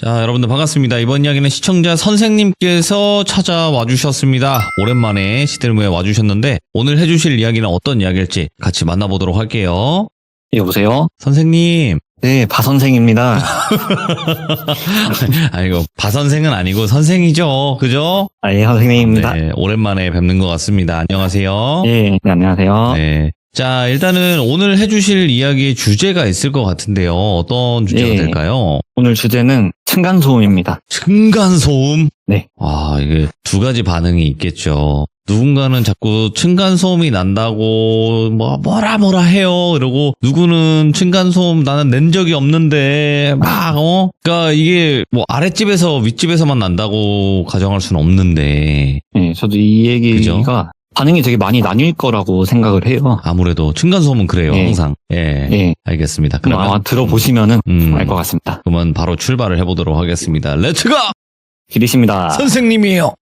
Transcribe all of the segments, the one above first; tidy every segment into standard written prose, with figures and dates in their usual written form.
자, 여러분들 반갑습니다. 이번 이야기는 시청자 선생님께서 찾아와 주셨습니다. 오랜만에 시들무에 와주셨는데 오늘 해주실 이야기는 어떤 이야기일지 같이 만나보도록 할게요. 여보세요? 선생님. 네, 바선생입니다. 아이고, 바선생은 아니고 선생이죠. 그죠? 예, 선생님입니다. 네, 오랜만에 뵙는 것 같습니다. 안녕하세요. 네, 안녕하세요. 네. 자, 일단은 오늘 해주실 이야기의 주제가 있을 것 같은데요. 어떤 주제가 될까요? 오늘 주제는 층간소음입니다. 층간소음? 네. 아, 이게 두 가지 반응이 있겠죠. 누군가는 자꾸 층간소음이 난다고 뭐라 해요. 이러고 누구는 층간소음 나는 낸 적이 없는데 그러니까 이게 뭐 아랫집에서 윗집에서만 난다고 가정할 수는 없는데. 네, 저도 이 얘기가 그죠? 반응이 되게 많이 나뉠 거라고 생각을 해요. 아무래도 층간소음은 그래요. 네. 항상. 예. 네. 알겠습니다. 그럼 그러면 아마 들어보시면은 알 것 같습니다. 그러면 바로 출발을 해보도록 하겠습니다. 렛츠고! 기리십니다. 선생님이에요.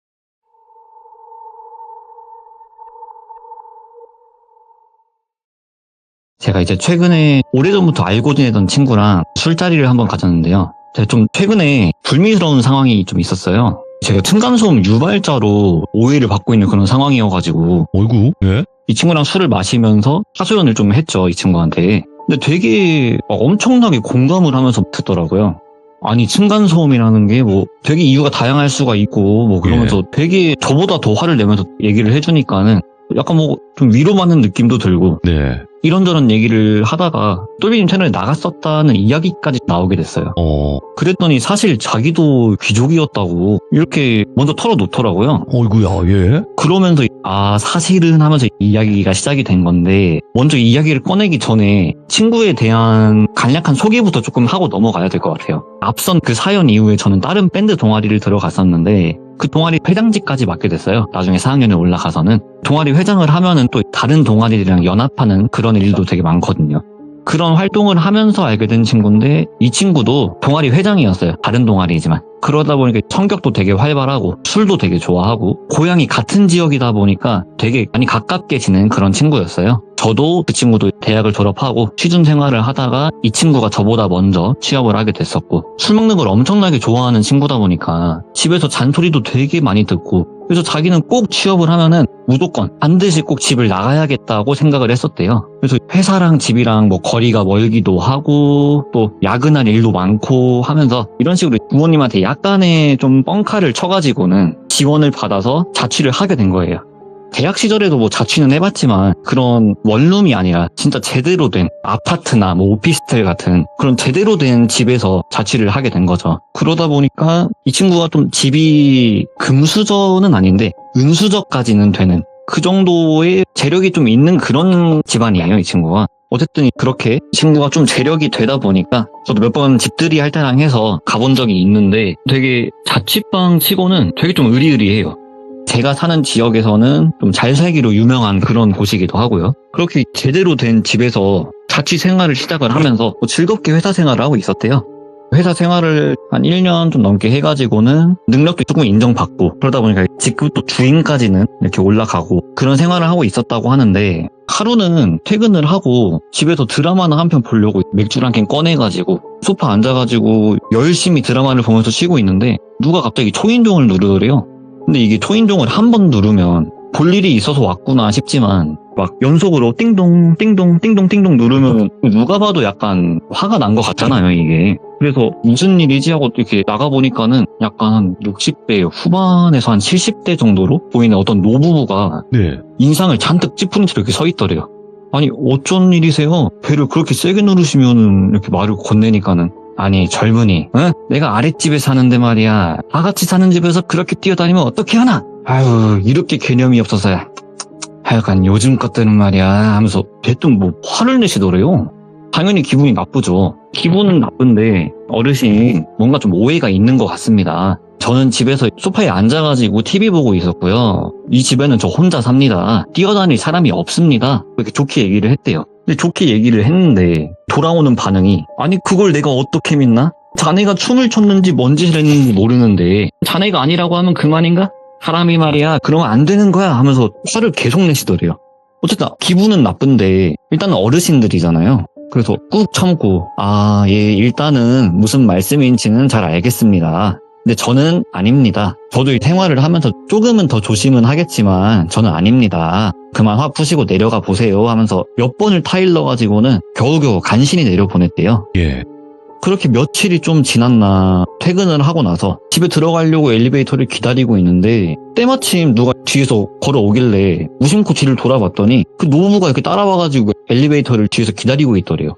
제가 이제 최근에 오래전부터 알고 지내던 친구랑 술자리를 한번 가졌는데요. 제가 좀 최근에 불미스러운 상황이 좀 있었어요. 제가 층간소음 유발자로 오해를 받고 있는 그런 상황이어가지고 어이구, 예? 이 친구랑 술을 마시면서 하소연을 좀 했죠, 이 친구한테. 근데 되게 엄청나게 공감을 하면서 듣더라고요. 아니, 층간소음이라는 게 뭐 되게 이유가 다양할 수가 있고 뭐 그러면서 되게 저보다 더 화를 내면서 얘기를 해주니까는 약간 뭐 좀 위로받는 느낌도 들고 네. 이런저런 얘기를 하다가 똘비님 채널에 나갔었다는 이야기까지 나오게 됐어요. 그랬더니 사실 자기도 귀족이었다고 이렇게 먼저 털어놓더라고요. 어이구야, 예? 그러면서 사실은 하면서 이야기가 시작이 된 건데 먼저 이야기를 꺼내기 전에 친구에 대한 간략한 소개부터 조금 하고 넘어가야 될 것 같아요. 앞선 그 사연 이후에 저는 다른 밴드 동아리를 들어갔었는데 그 동아리 회장직까지 맡게 됐어요. 나중에 4학년에 올라가서는. 동아리 회장을 하면은 또 다른 동아리들이랑 연합하는 그런 일도 되게 많거든요. 그런 활동을 하면서 알게 된 친구인데 이 친구도 동아리 회장이었어요. 다른 동아리지만. 그러다 보니까 성격도 되게 활발하고 술도 되게 좋아하고 고향이 같은 지역이다 보니까 되게 많이 가깝게 지낸 그런 친구였어요. 저도 그 친구도 대학을 졸업하고 취준 생활을 하다가 이 친구가 저보다 먼저 취업을 하게 됐었고 술 먹는 걸 엄청나게 좋아하는 친구다 보니까 집에서 잔소리도 되게 많이 듣고 그래서 자기는 꼭 취업을 하면은 무조건 반드시 꼭 집을 나가야겠다고 생각을 했었대요. 그래서 회사랑 집이랑 뭐 거리가 멀기도 하고 또 야근할 일도 많고 하면서 이런 식으로 부모님한테 약간의 좀 뻥카를 쳐가지고는 지원을 받아서 자취를 하게 된 거예요. 대학 시절에도 뭐 자취는 해봤지만 그런 원룸이 아니라 진짜 제대로 된 아파트나 뭐 오피스텔 같은 그런 제대로 된 집에서 자취를 하게 된 거죠. 그러다 보니까 이 친구가 좀 집이 금수저는 아닌데 은수저까지는 되는 그 정도의 재력이 좀 있는 그런 집안이에요, 이 친구가. 어쨌든 그렇게 친구가 좀 재력이 되다 보니까 저도 몇 번 집들이 할 때랑 해서 가본 적이 있는데 되게 자취방 치고는 되게 좀 으리으리해요. 제가 사는 지역에서는 좀 잘 살기로 유명한 그런 곳이기도 하고요. 그렇게 제대로 된 집에서 자취 생활을 시작을 하면서 즐겁게 회사 생활을 하고 있었대요. 회사 생활을 한 1년 좀 넘게 해가지고는 능력도 조금 인정받고 그러다 보니까 직급도 주임까지는 이렇게 올라가고 그런 생활을 하고 있었다고 하는데 하루는 퇴근을 하고 집에서 드라마나 한 편 보려고 맥주를 한 캔 꺼내가지고 소파 앉아가지고 열심히 드라마를 보면서 쉬고 있는데 누가 갑자기 초인종을 누르더래요. 근데 이게 초인종을 한 번 누르면 볼 일이 있어서 왔구나 싶지만 막 연속으로 띵동 띵동 띵동 띵동 누르면 누가 봐도 약간 화가 난 것 같잖아요, 이게. 그래서 무슨 일이지 하고 이렇게 나가보니까는 약간 한 60대 후반에서 한 70대 정도로 보이는 어떤 노부부가 인상을 잔뜩 찌푸린 채로 이렇게 서 있더래요. 아니 어쩐 일이세요? 배를 그렇게 세게 누르시면은 이렇게 말을 건네니까는 아니 젊은이 내가 아랫집에 사는데 말이야 다 같이 사는 집에서 그렇게 뛰어다니면 어떻게 하나? 아유 이렇게 개념이 없어서야 하여간 요즘 것들은 말이야 하면서 대뜸 뭐 화를 내시더래요. 당연히 기분이 나쁘죠. 기분은 나쁜데 어르신 뭔가 좀 오해가 있는 것 같습니다. 저는 집에서 소파에 앉아가지고 TV 보고 있었고요. 이 집에는 저 혼자 삽니다. 뛰어다닐 사람이 없습니다. 이렇게 좋게 얘기를 했대요. 근데 좋게 얘기를 했는데 돌아오는 반응이 아니 그걸 내가 어떻게 믿나? 자네가 춤을 췄는지 뭔 짓을 했는지 모르는데 자네가 아니라고 하면 그만인가? 사람이 말이야 그러면 안 되는 거야 하면서 화를 계속 내시더래요. 어쨌든 기분은 나쁜데 일단은 어르신들이잖아요. 그래서 꾹 참고 일단은 무슨 말씀인지는 잘 알겠습니다. 근데 저는 아닙니다. 저도 이 생활을 하면서 조금은 더 조심은 하겠지만 저는 아닙니다. 그만 화 푸시고 내려가 보세요 하면서 몇 번을 타일러 가지고는 겨우겨우 간신히 내려보냈대요. 예. 그렇게 며칠이 좀 지났나 퇴근을 하고 나서 집에 들어가려고 엘리베이터를 기다리고 있는데 때마침 누가 뒤에서 걸어오길래 무심코 뒤를 돌아봤더니 그 노부부가 이렇게 따라와가지고 엘리베이터를 뒤에서 기다리고 있더래요.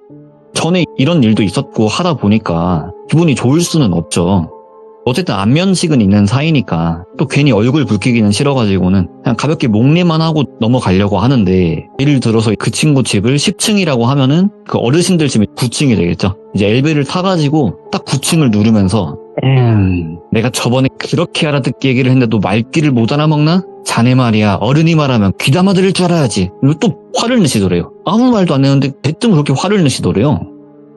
전에 이런 일도 있었고 하다 보니까 기분이 좋을 수는 없죠. 어쨌든 안면식은 있는 사이니까 또 괜히 얼굴 붉히기는 싫어가지고는 그냥 가볍게 목례만 하고 넘어가려고 하는데 예를 들어서 그 친구 집을 10층이라고 하면은 그 어르신들 집이 9층이 되겠죠. 이제 엘베를 타가지고 딱 9층을 누르면서 내가 저번에 그렇게 알아듣기 얘기를 했는데도 말귀를 못 알아먹나? 자네 말이야 어른이 말하면 귀담아 들을 줄 알아야지. 그리고 또 화를 내시더래요. 아무 말도 안 했는데 대뜸 그렇게 화를 내시더래요.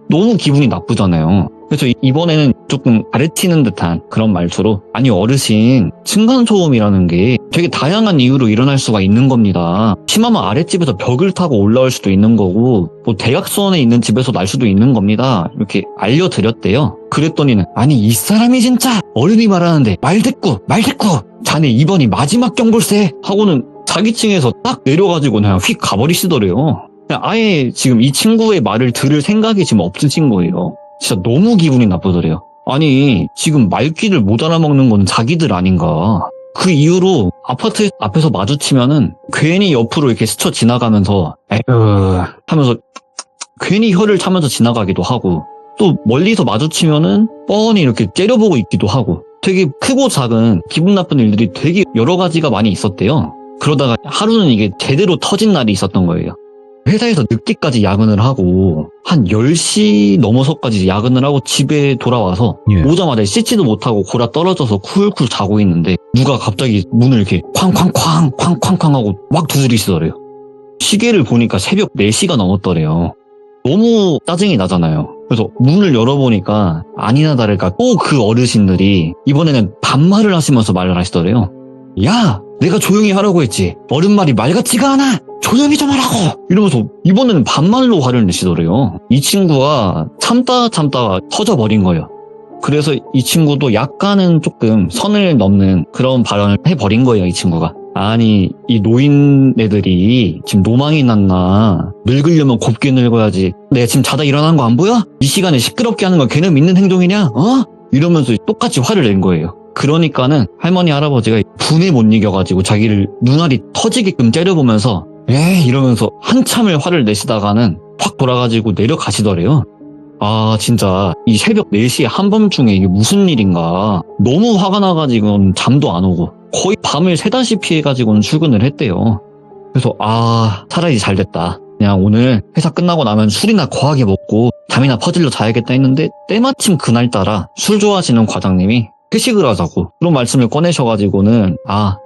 너무 기분이 나쁘잖아요. 그래서 이번에는 조금 가르치는 듯한 그런 말투로 아니 어르신 층간소음이라는 게 되게 다양한 이유로 일어날 수가 있는 겁니다. 심하면 아랫집에서 벽을 타고 올라올 수도 있는 거고 뭐 대각선에 있는 집에서 날 수도 있는 겁니다. 이렇게 알려드렸대요. 그랬더니는 아니 이 사람이 진짜 어른이 말하는데 말대꾸 자네 이번이 마지막 경골세 하고는 자기 층에서 딱 내려가지고 그냥 휙 가버리시더래요. 그냥 아예 지금 이 친구의 말을 들을 생각이 지금 없으신 거예요. 진짜 너무 기분이 나쁘더래요. 아니 지금 말귀를 못 알아먹는 건 자기들 아닌가. 그 이후로 아파트 앞에서 마주치면은 괜히 옆으로 이렇게 스쳐 지나가면서 에휴 하면서 괜히 혀를 차면서 지나가기도 하고 또 멀리서 마주치면은 뻔히 이렇게 째려보고 있기도 하고 되게 크고 작은 기분 나쁜 일들이 되게 여러 가지가 많이 있었대요. 그러다가 하루는 이게 제대로 터진 날이 있었던 거예요. 회사에서 늦게까지 야근을 하고 한 10시 넘어서까지 야근을 하고 집에 돌아와서 예. 오자마자 씻지도 못하고 골아 떨어져서 쿨쿨 자고 있는데 누가 갑자기 문을 이렇게 쾅쾅쾅 하고 막 두드리시더래요. 시계를 보니까 새벽 4시가 넘었더래요. 너무 짜증이 나잖아요. 그래서 문을 열어보니까 아니나 다를까 또 그 어르신들이 이번에는 반말을 하시면서 말을 하시더래요. 야! 내가 조용히 하라고 했지. 어른 말이 말 같지가 않아. 조용히 좀 하라고. 이러면서 이번에는 반말로 화를 내시더래요. 이 친구가 참다가 터져버린 거예요. 그래서 이 친구도 약간은 조금 선을 넘는 그런 발언을 해버린 거예요. 이 친구가. 아니 이 노인네들이 지금 노망이 났나. 늙으려면 곱게 늙어야지. 내가 지금 자다 일어난 거 안 보여? 이 시간에 시끄럽게 하는 거 걔네 믿는 행동이냐? 이러면서 똑같이 화를 낸 거예요. 그러니까는 할머니 할아버지가 분에 못 이겨가지고 자기를 눈알이 터지게끔 째려보면서 이러면서 한참을 화를 내시다가는 확 돌아가지고 내려가시더래요. 아 진짜 이 새벽 4시에 한밤중에 이게 무슨 일인가. 너무 화가 나가지고는 잠도 안 오고 거의 밤을 새다시피 해가지고는 출근을 했대요. 그래서 차라리 잘됐다. 그냥 오늘 회사 끝나고 나면 술이나 거하게 먹고 잠이나 퍼질러 자야겠다 했는데 때마침 그날따라 술 좋아하시는 과장님이 회식을 하자고 그런 말씀을 꺼내셔가지고는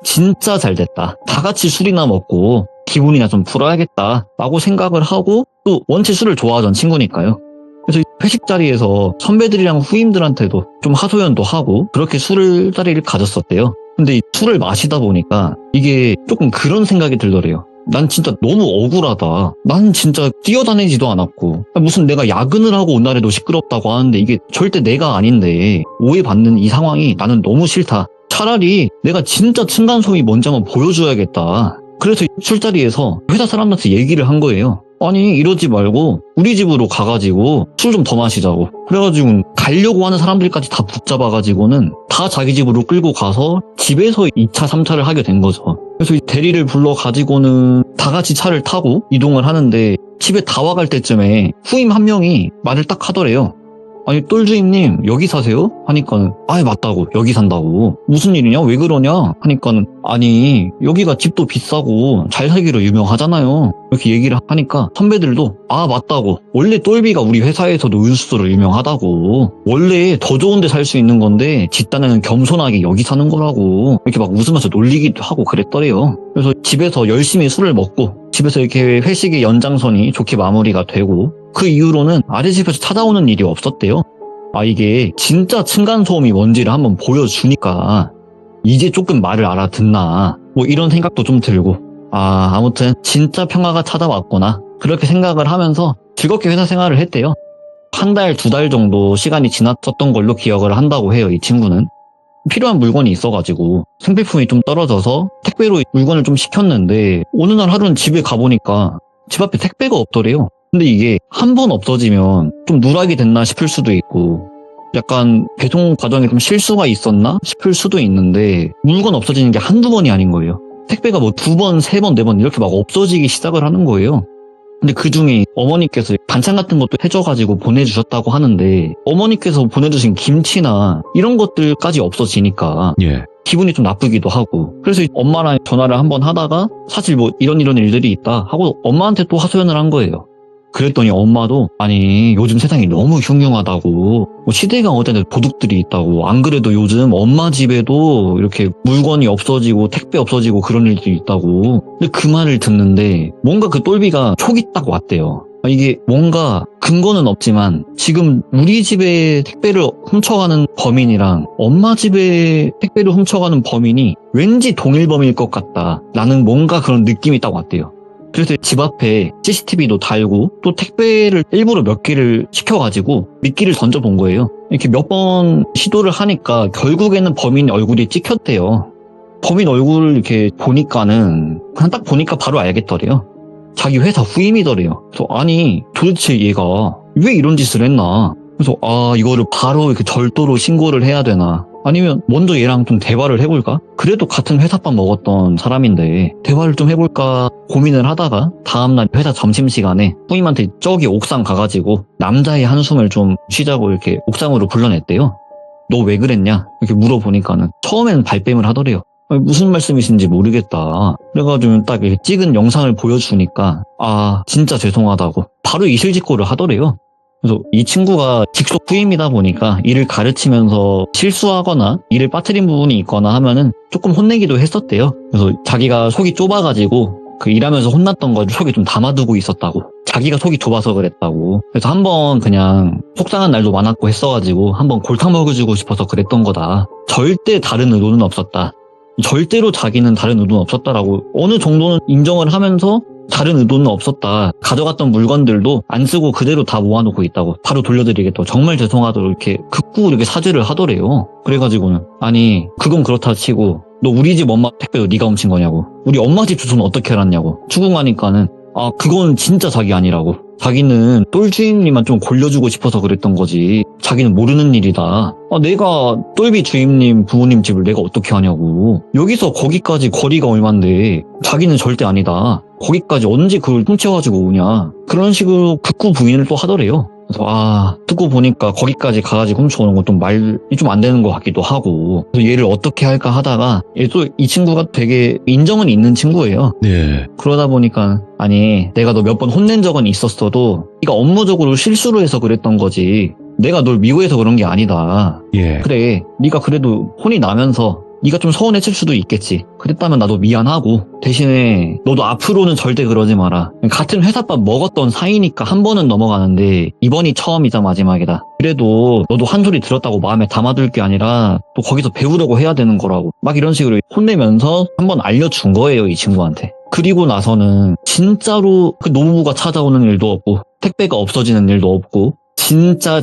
진짜 잘됐다. 다 같이 술이나 먹고 기분이나 좀 풀어야겠다 라고 생각을 하고 또 원체 술을 좋아하던 친구니까요. 그래서 회식 자리에서 선배들이랑 후임들한테도 좀 하소연도 하고 그렇게 술 자리를 가졌었대요. 근데 이 술을 마시다 보니까 이게 조금 그런 생각이 들더래요. 난 진짜 너무 억울하다. 난 진짜 뛰어다니지도 않았고 무슨 내가 야근을 하고 온 날에도 시끄럽다고 하는데 이게 절대 내가 아닌데 오해받는 이 상황이 나는 너무 싫다. 차라리 내가 진짜 층간소음이 뭔지 한번 보여줘야겠다. 그래서 술자리에서 회사 사람들한테 얘기를 한 거예요. 아니 이러지 말고 우리 집으로 가가지고 술 좀 더 마시자고. 그래가지고 가려고 하는 사람들까지 다 붙잡아가지고는 다 자기 집으로 끌고 가서 집에서 2차 3차를 하게 된 거죠. 그래서 이 대리를 불러가지고는 다 같이 차를 타고 이동을 하는데 집에 다 와갈 때쯤에 후임 한 명이 말을 딱 하더래요. 아니 똘주임님 여기 사세요? 하니까는 맞다고 여기 산다고. 무슨 일이냐 왜 그러냐 하니까는 아니 여기가 집도 비싸고 잘 살기로 유명하잖아요. 이렇게 얘기를 하니까 선배들도 맞다고 원래 똘비가 우리 회사에서도 은수로 유명하다고. 원래 더 좋은 데 살 수 있는 건데 집단에는 겸손하게 여기 사는 거라고 이렇게 막 웃으면서 놀리기도 하고 그랬더래요. 그래서 집에서 열심히 술을 먹고 집에서 이렇게 회식의 연장선이 좋게 마무리가 되고 그 이후로는 아랫집에서 찾아오는 일이 없었대요. 이게 진짜 층간소음이 뭔지를 한번 보여주니까 이제 조금 말을 알아듣나 뭐 이런 생각도 좀 들고 아무튼 진짜 평화가 찾아왔구나 그렇게 생각을 하면서 즐겁게 회사 생활을 했대요. 한 달, 두 달 정도 시간이 지났었던 걸로 기억을 한다고 해요, 이 친구는. 필요한 물건이 있어가지고 생필품이 좀 떨어져서 택배로 물건을 좀 시켰는데 어느 날 하루는 집에 가보니까 집 앞에 택배가 없더래요. 근데 이게 한 번 없어지면 좀 누락이 됐나 싶을 수도 있고 약간 배송 과정에 좀 실수가 있었나 싶을 수도 있는데 물건 없어지는 게 한두 번이 아닌 거예요. 택배가 뭐 두 번, 세 번, 네 번 이렇게 막 없어지기 시작을 하는 거예요. 근데 그 중에 어머니께서 반찬 같은 것도 해줘가지고 보내주셨다고 하는데 어머니께서 보내주신 김치나 이런 것들까지 없어지니까 예. 기분이 좀 나쁘기도 하고 그래서 엄마랑 전화를 한번 하다가 사실 뭐 이런 일들이 있다 하고 엄마한테 또 하소연을 한 거예요. 그랬더니 엄마도 아니 요즘 세상이 너무 흉흉하다고 뭐 시대가 어제는 도둑들이 있다고 안 그래도 요즘 엄마 집에도 이렇게 물건이 없어지고 택배 없어지고 그런 일들이 있다고 근데 그 말을 듣는데 뭔가 그 똘비가 촉이 딱 왔대요. 이게 뭔가 근거는 없지만 지금 우리 집에 택배를 훔쳐가는 범인이랑 엄마 집에 택배를 훔쳐가는 범인이 왠지 동일범일 것 같다라는 뭔가 그런 느낌이 딱 왔대요. 그래서 집 앞에 CCTV도 달고 또 택배를 일부러 몇 개를 시켜가지고 미끼를 던져본 거예요. 이렇게 몇 번 시도를 하니까 결국에는 범인 얼굴이 찍혔대요. 범인 얼굴을 이렇게 보니까는 그냥 딱 보니까 바로 알겠더래요. 자기 회사 후임이더래요. 그래서 아니 도대체 얘가 왜 이런 짓을 했나. 그래서 이거를 바로 이렇게 절도로 신고를 해야 되나. 아니면 먼저 얘랑 좀 대화를 해볼까? 그래도 같은 회사밥 먹었던 사람인데 대화를 좀 해볼까 고민을 하다가 다음날 회사 점심시간에 후임한테 저기 옥상 가가지고 남자의 한숨을 좀 쉬자고 이렇게 옥상으로 불러냈대요. 너 왜 그랬냐? 이렇게 물어보니까는 처음에는 발뺌을 하더래요. 무슨 말씀이신지 모르겠다. 그래가지고 딱 이렇게 찍은 영상을 보여주니까 진짜 죄송하다고 바로 이실직고를 하더래요. 그래서 이 친구가 직속 후임이다 보니까 일을 가르치면서 실수하거나 일을 빠뜨린 부분이 있거나 하면은 조금 혼내기도 했었대요. 그래서 자기가 속이 좁아가지고 그 일하면서 혼났던 걸 속에 좀 담아두고 있었다고. 자기가 속이 좁아서 그랬다고. 그래서 한번 그냥 속상한 날도 많았고 했어가지고 한번 골탕 먹여주고 싶어서 그랬던 거다. 절대 다른 의도는 없었다. 절대로 자기는 다른 의도는 없었다라고 어느 정도는 인정을 하면서 다른 의도는 없었다. 가져갔던 물건들도 안 쓰고 그대로 다 모아놓고 있다고. 바로 돌려드리겠다고. 정말 죄송하다고 이렇게 극구 이렇게 사죄를 하더래요. 그래가지고는 아니 그건 그렇다 치고 너 우리 집 엄마 택배도 네가 훔친 거냐고. 우리 엄마 집 주소는 어떻게 알았냐고. 추궁하니까는 그건 진짜 자기 아니라고. 자기는 똘주임님만 좀 골려주고 싶어서 그랬던 거지. 자기는 모르는 일이다. 내가 똘비 주임님 부모님 집을 내가 어떻게 하냐고. 여기서 거기까지 거리가 얼만데 자기는 절대 아니다. 거기까지 언제 그걸 훔쳐가지고 오냐. 그런 식으로 극구 부인을 또 하더래요. 그래서 듣고 보니까 거기까지 가가지고 훔쳐오는 건 좀 말이 좀 안 되는 것 같기도 하고 그래서 얘를 어떻게 할까 하다가 얘 또 이 친구가 되게 인정은 있는 친구예요. 네. 그러다 보니까 아니 내가 너 몇 번 혼낸 적은 있었어도 네가 업무적으로 실수로 해서 그랬던 거지 내가 널 미워해서 그런 게 아니다. 예. 그래 네가 그래도 혼이 나면서 네가 좀 서운했을 수도 있겠지. 그랬다면 나도 미안하고 대신에 너도 앞으로는 절대 그러지 마라. 같은 회사밥 먹었던 사이니까 한 번은 넘어가는데 이번이 처음이자 마지막이다. 그래도 너도 한 소리 들었다고 마음에 담아둘 게 아니라 또 거기서 배우려고 해야 되는 거라고. 막 이런 식으로 혼내면서 한번 알려준 거예요, 이 친구한테. 그리고 나서는 진짜로 그 노무부가 찾아오는 일도 없고 택배가 없어지는 일도 없고 진짜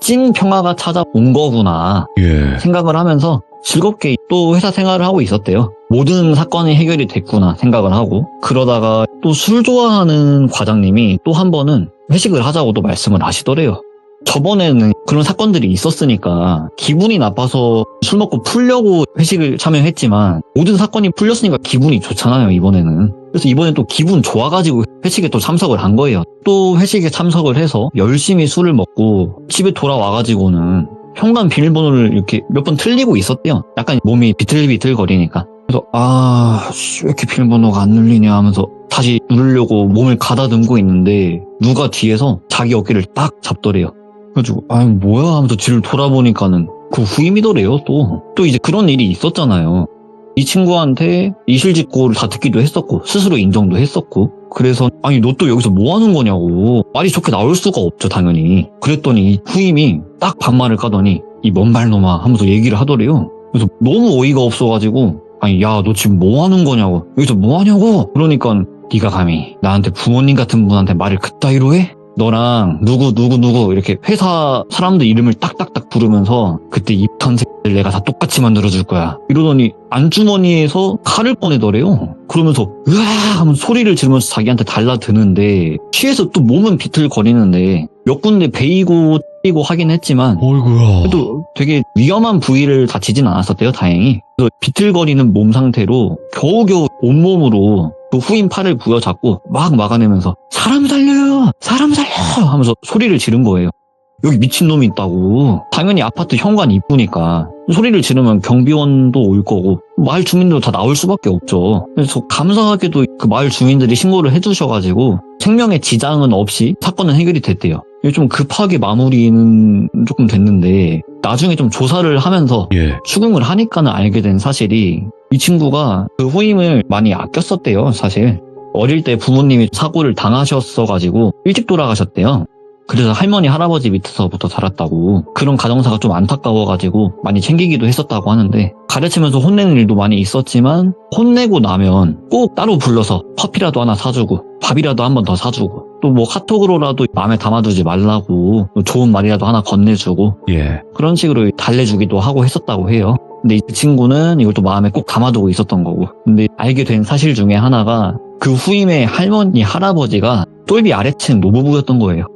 찐 평화가 찾아온 거구나 예. 생각을 하면서 즐겁게 또 회사 생활을 하고 있었대요. 모든 사건이 해결이 됐구나 생각을 하고 그러다가 또 술 좋아하는 과장님이 또 한 번은 회식을 하자고 또 말씀을 하시더래요. 저번에는 그런 사건들이 있었으니까 기분이 나빠서 술 먹고 풀려고 회식을 참여했지만 모든 사건이 풀렸으니까 기분이 좋잖아요, 이번에는. 그래서 이번엔 또 기분 좋아가지고 회식에 또 참석을 한 거예요. 또 회식에 참석을 해서 열심히 술을 먹고 집에 돌아와가지고는 현관 비밀번호를 이렇게 몇 번 틀리고 있었대요. 약간 몸이 비틀비틀거리니까. 그래서 왜 이렇게 비밀번호가 안 눌리냐 하면서 다시 누르려고 몸을 가다듬고 있는데 누가 뒤에서 자기 어깨를 딱 잡더래요. 그래가지고 뭐야 하면서 뒤를 돌아보니까는 그 후임이더래요. 또 이제 그런 일이 있었잖아요. 이 친구한테 이실직고를 다 듣기도 했었고 스스로 인정도 했었고 그래서 너 또 여기서 뭐 하는 거냐고 말이 좋게 나올 수가 없죠, 당연히. 그랬더니 이 후임이 딱 반말을 까더니 이 먼발놈아 하면서 얘기를 하더래요. 그래서 너무 어이가 없어가지고 야 너 지금 뭐 하는 거냐고 여기서 뭐 하냐고 그러니까 네가 감히 나한테 부모님 같은 분한테 말을 그따위로 해? 너랑 누구 이렇게 회사 사람들 이름을 딱딱딱 부르면서 그때 입던 새끼들 내가 다 똑같이 만들어줄 거야. 이러더니 안주머니에서 칼을 꺼내더래요. 그러면서 으아 하면 소리를 지르면서 자기한테 달라드는데 취해서 또 몸은 비틀거리는데 몇 군데 베이고 때리고 하긴 했지만 어이구야. 그래도 되게 위험한 부위를 다치진 않았었대요, 다행히. 그래서 비틀거리는 몸 상태로 겨우겨우 온몸으로 그 후임 팔을 부여잡고 막 막아내면서 사람 살려요! 사람 살려요! 하면서 소리를 지른 거예요. 여기 미친놈이 있다고. 당연히 아파트 현관 입구니까 소리를 지르면 경비원도 올 거고 마을 주민들도 다 나올 수밖에 없죠. 그래서 감사하게도 그 마을 주민들이 신고를 해주셔가지고 생명의 지장은 없이 사건은 해결이 됐대요. 좀 급하게 마무리는 조금 됐는데 나중에 좀 조사를 하면서 예. 추궁을 하니까는 알게 된 사실이 이 친구가 그 후임을 많이 아꼈었대요, 사실. 어릴 때 부모님이 사고를 당하셨어가지고 일찍 돌아가셨대요. 그래서 할머니, 할아버지 밑에서부터 자랐다고. 그런 가정사가 좀 안타까워가지고 많이 챙기기도 했었다고 하는데 가르치면서 혼내는 일도 많이 있었지만 혼내고 나면 꼭 따로 불러서 커피라도 하나 사주고 밥이라도 한 번 더 사주고 또 뭐 카톡으로라도 마음에 담아두지 말라고 좋은 말이라도 하나 건네주고 예. 그런 식으로 달래주기도 하고 했었다고 해요. 근데 이 친구는 이걸 또 마음에 꼭 담아두고 있었던 거고. 근데 알게 된 사실 중에 하나가 그 후임의 할머니, 할아버지가 똘비 아래층 노부부였던 거예요.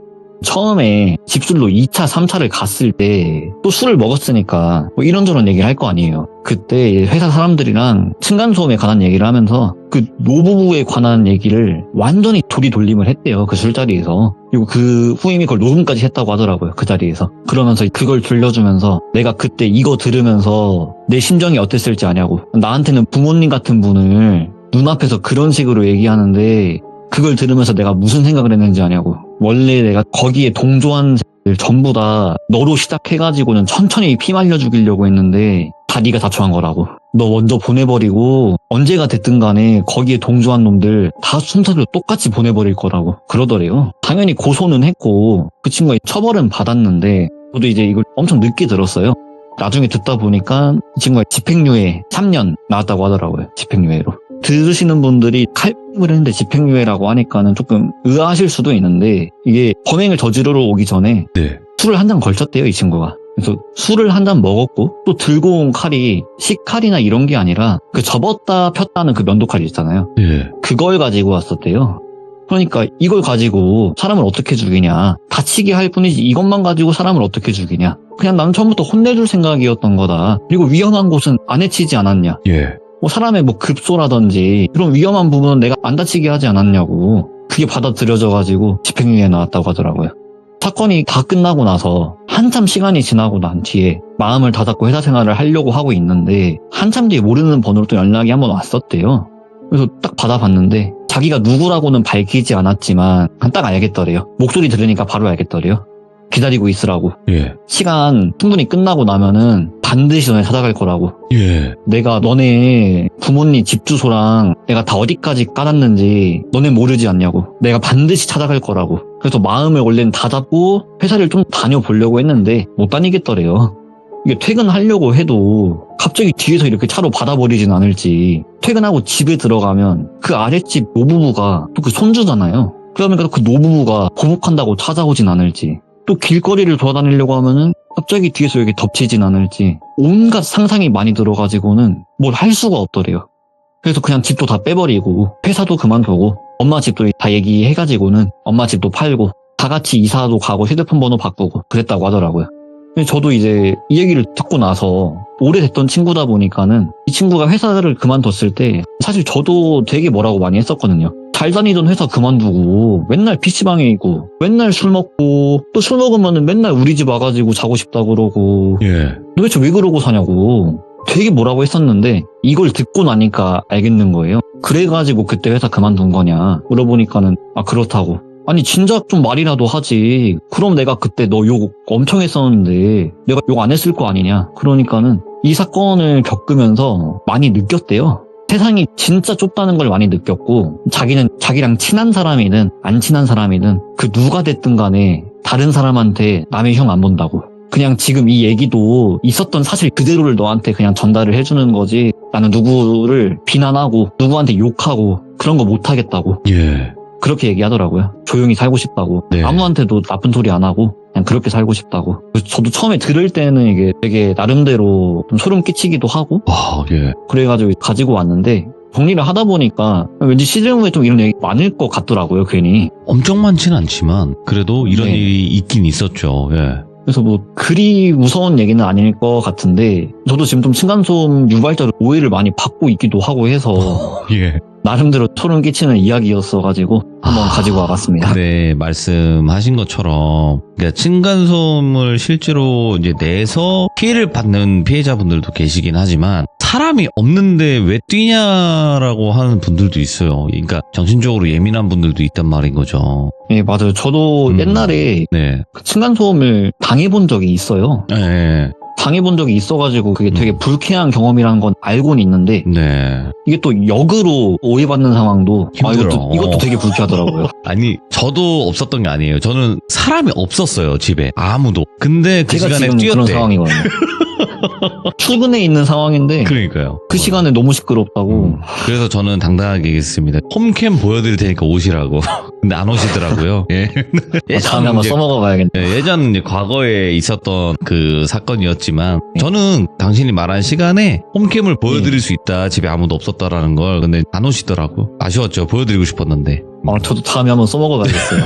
처음에 집술로 2차, 3차를 갔을 때 또 술을 먹었으니까 뭐 이런저런 얘기를 할 거 아니에요. 그때 회사 사람들이랑 층간소음에 관한 얘기를 하면서 그 노부부에 관한 얘기를 완전히 돌림을 했대요. 그 술자리에서. 그리고 그 후임이 그걸 녹음까지 했다고 하더라고요. 그 자리에서. 그러면서 그걸 들려주면서 내가 그때 이거 들으면서 내 심정이 어땠을지 아냐고. 나한테는 부모님 같은 분을 눈앞에서 그런 식으로 얘기하는데 그걸 들으면서 내가 무슨 생각을 했는지 아냐고. 원래 내가 거기에 동조한 사람들 전부 다 너로 시작해가지고는 천천히 피 말려 죽이려고 했는데 다 네가 자초한 거라고. 너 먼저 보내버리고 언제가 됐든 간에 거기에 동조한 놈들 다 순서대로 똑같이 보내버릴 거라고 그러더래요. 당연히 고소는 했고 그 친구가 처벌은 받았는데 저도 이제 이걸 엄청 늦게 들었어요. 나중에 듣다 보니까 이 친구가 집행유예 3년 나왔다고 하더라고요. 집행유예로. 들으시는 분들이 칼을 했는데 집행유예라고 하니까는 조금 의아하실 수도 있는데 이게 범행을 저지르러 오기 전에 네. 술을 한 잔 걸쳤대요, 이 친구가. 그래서 술을 한 잔 먹었고 또 들고 온 칼이 식칼이나 이런 게 아니라 그 접었다 폈다는 그 면도칼이 있잖아요. 예. 그걸 가지고 왔었대요. 그러니까 이걸 가지고 사람을 어떻게 죽이냐. 다치게 할 뿐이지 이것만 가지고 사람을 어떻게 죽이냐. 그냥 나는 처음부터 혼내줄 생각이었던 거다. 그리고 위험한 곳은 안 해치지 않았냐. 예. 뭐 사람의 뭐 급소라든지 그런 위험한 부분은 내가 안 다치게 하지 않았냐고. 그게 받아들여져가지고 집행유예 나왔다고 하더라고요. 사건이 다 끝나고 나서 한참 시간이 지나고 난 뒤에 마음을 다잡고 회사 생활을 하려고 하고 있는데 한참 뒤에 모르는 번호로 또 연락이 한번 왔었대요. 그래서 딱 받아봤는데 자기가 누구라고는 밝히지 않았지만 딱 알겠더래요. 목소리 들으니까 바로 알겠더래요. 기다리고 있으라고. 예. 시간 충분히 끝나고 나면은 반드시 너네 찾아갈 거라고. 예. 내가 너네 부모님 집 주소랑 내가 다 어디까지 깔았는지 너네 모르지 않냐고. 내가 반드시 찾아갈 거라고. 그래서 마음을 원래는 다 잡고 회사를 좀 다녀보려고 했는데 못 다니겠더래요. 이게 퇴근하려고 해도 갑자기 뒤에서 이렇게 차로 받아버리진 않을지. 퇴근하고 집에 들어가면 그 아랫집 노부부가 또 그 손주잖아요. 그러니까 그 노부부가 보복한다고 찾아오진 않을지. 또 길거리를 돌아다니려고 하면은 갑자기 뒤에서 여기 덮치진 않을지 온갖 상상이 많이 들어가지고는 뭘 할 수가 없더래요. 그래서 그냥 집도 다 빼버리고 회사도 그만두고 엄마 집도 다 얘기해가지고는 엄마 집도 팔고 다 같이 이사도 가고 휴대폰 번호 바꾸고 그랬다고 하더라고요. 근데 저도 이제 이 얘기를 듣고 나서 오래됐던 친구다 보니까는 이 친구가 회사를 그만뒀을 때 사실 저도 되게 뭐라고 많이 했었거든요. 잘 다니던 회사 그만두고 맨날 PC방에 있고 맨날 술 먹고 또 술 먹으면은 맨날 우리 집 와가지고 자고 싶다 그러고 예. 도대체 왜 그러고 사냐고 되게 뭐라고 했었는데 이걸 듣고 나니까 알겠는 거예요. 그래가지고 그때 회사 그만둔 거냐 물어보니까는 아 그렇다고. 아니 진작 좀 말이라도 하지. 그럼 내가 그때 너 욕 엄청 했었는데 내가 욕 안 했을 거 아니냐. 그러니까는 이 사건을 겪으면서 많이 느꼈대요. 세상이 진짜 좁다는 걸 많이 느꼈고 자기는 자기랑 친한 사람이든 안 친한 사람이든 그 누가 됐든 간에 다른 사람한테 남의 형 안 본다고. 그냥 지금 이 얘기도 있었던 사실 그대로를 너한테 그냥 전달을 해주는 거지 나는 누구를 비난하고 누구한테 욕하고 그런 거 못하겠다고. 예. 그렇게 얘기하더라고요. 조용히 살고 싶다고. 네. 아무한테도 나쁜 소리 안 하고 그냥 그렇게 살고 싶다고. 그래서 저도 처음에 들을 때는 이게 되게 나름대로 좀 소름 끼치기도 하고 와, 예. 그래가지고 가지고 왔는데 정리를 하다 보니까 왠지 시즌 후에 좀 이런 얘기 많을 것 같더라고요, 괜히. 엄청 많지는 않지만 그래도 이런 네. 일이 있긴 있었죠. 예. 그래서 뭐 그리 무서운 얘기는 아닐 것 같은데 저도 지금 좀 층간소음 유발자로 오해를 많이 받고 있기도 하고 해서 예. 나름대로 소름 끼치는 이야기였어가지고 한번 가지고 와봤습니다. 네, 말씀하신 것처럼 그러니까 층간소음을 실제로 이제 내서 피해를 받는 피해자분들도 계시긴 하지만 사람이 없는데 왜 뛰냐라고 하는 분들도 있어요. 그러니까 정신적으로 예민한 분들도 있단 말인 거죠. 네, 맞아요. 저도 옛날에 네. 그 층간소음을 당해본 적이 있어요. 네. 당해본 적이 있어가지고 그게 되게 불쾌한 경험이라는 건 알고는 있는데 네. 이게 또 역으로 오해받는 상황도 힘들어. 이것도 되게 불쾌하더라고요. 아니, 저도 없었던 게 아니에요. 저는 사람이 없었어요, 집에. 아무도. 근데 그 제가 시간에 지금 그런 뛰었대. 상황이거든요. 출근해 있는 상황인데 그러니까요. 그 시간에 너무 시끄럽다고. 그래서 저는 당당하게 얘기했습니다. 홈캠 보여드릴 테니까 오시라고. 근데 안 오시더라고요. 예. 다음에 한번 이제- 써먹어 봐야겠네. 예, 예전 이제 과거에 있었던 그 사건이었지만 저는 당신이 말한 시간에 홈캠을 보여드릴 수 있다. 집에 아무도 없었다라는 걸. 근데 안 오시더라고. 아쉬웠죠. 보여드리고 싶었는데. 저도 다음에 한번 써먹어 봐야겠어요.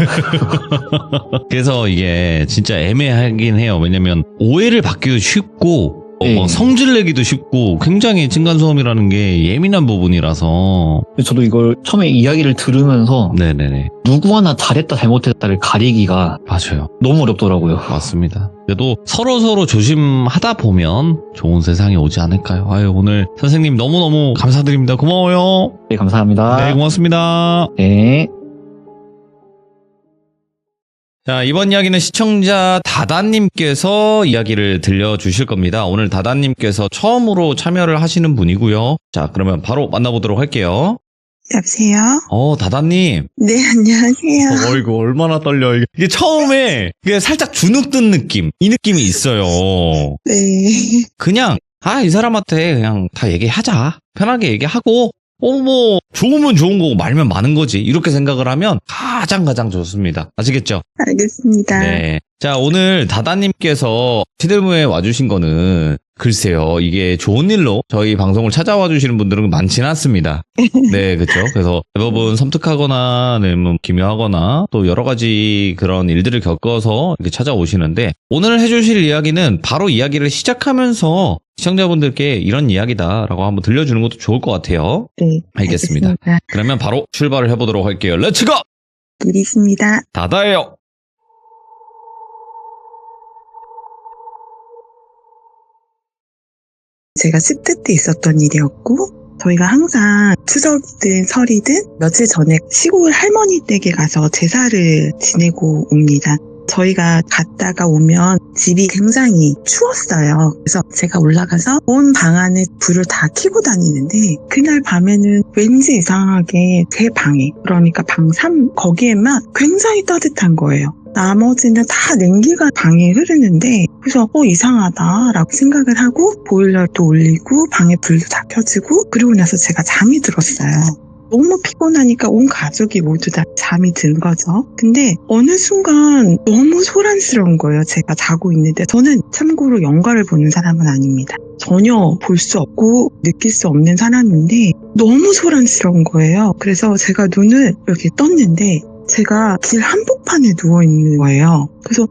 그래서 이게 진짜 애매하긴 해요. 왜냐면 오해를 받기도 쉽고 네. 성질 내기도 쉽고 굉장히 층간소음이라는 게 예민한 부분이라서. 저도 이걸 처음에 이야기를 들으면서 네네네. 누구 하나 잘했다 잘못했다를 가리기가 맞아요. 너무 어렵더라고요. 맞습니다. 그래도 서로 조심하다 보면 좋은 세상이 오지 않을까요? 아유, 오늘 선생님 너무너무 감사드립니다. 고마워요. 네, 감사합니다. 네, 고맙습니다. 네. 자, 이번 이야기는 시청자 다다님께서 이야기를 들려주실 겁니다. 오늘 다다님께서 처음으로 참여를 하시는 분이고요. 자, 그러면 바로 만나보도록 할게요. 여보세요? 다다님. 네, 안녕하세요. 이거 얼마나 떨려. 이게 처음에 이게 살짝 주눅 든 느낌. 이 느낌이 있어요. 네. 그냥, 이 사람한테 그냥 다 얘기하자. 편하게 얘기하고, 뭐, 좋으면 좋은 거고 말면 많은 거지. 이렇게 생각을 하면 가장 좋습니다. 아시겠죠? 알겠습니다. 네. 자, 오늘 다다님께서 티들무에 와주신 거는 글쎄요, 이게 좋은 일로 저희 방송을 찾아와 주시는 분들은 많지는 않습니다. 네, 그렇죠. 그래서 대부분 섬뜩하거나, 네, 뭐 기묘하거나 또 여러 가지 그런 일들을 겪어서 이렇게 찾아오시는데 오늘 해주실 이야기는 바로 이야기를 시작하면서 시청자분들께 이런 이야기다라고 한번 들려주는 것도 좋을 것 같아요. 네. 알겠습니다. 그러면 바로 출발을 해보도록 할게요. 렛츠고! 길 있습니다. 다다예요. 제가 10대 때 있었던 일이었고, 저희가 항상 추석이든 설이든 며칠 전에 시골 할머니 댁에 가서 제사를 지내고 옵니다. 저희가 갔다가 오면 집이 굉장히 추웠어요. 그래서 제가 올라가서 온 방 안에 불을 다 켜고 다니는데 그날 밤에는 왠지 이상하게 제 방에, 그러니까 방 3 거기에만 굉장히 따뜻한 거예요. 나머지는 다 냉기가 방에 흐르는데 그래서 이상하다라고 생각을 하고 보일러도 올리고 방에 불도 다 켜지고 그러고 나서 제가 잠이 들었어요. 너무 피곤하니까 온 가족이 모두 다 잠이 든 거죠. 근데 어느 순간 너무 소란스러운 거예요. 제가 자고 있는데 저는 참고로 영화를 보는 사람은 아닙니다. 전혀 볼 수 없고 느낄 수 없는 사람인데 너무 소란스러운 거예요. 그래서 제가 눈을 이렇게 떴는데 제가 길 한복판에 누워있는 거예요. 그래서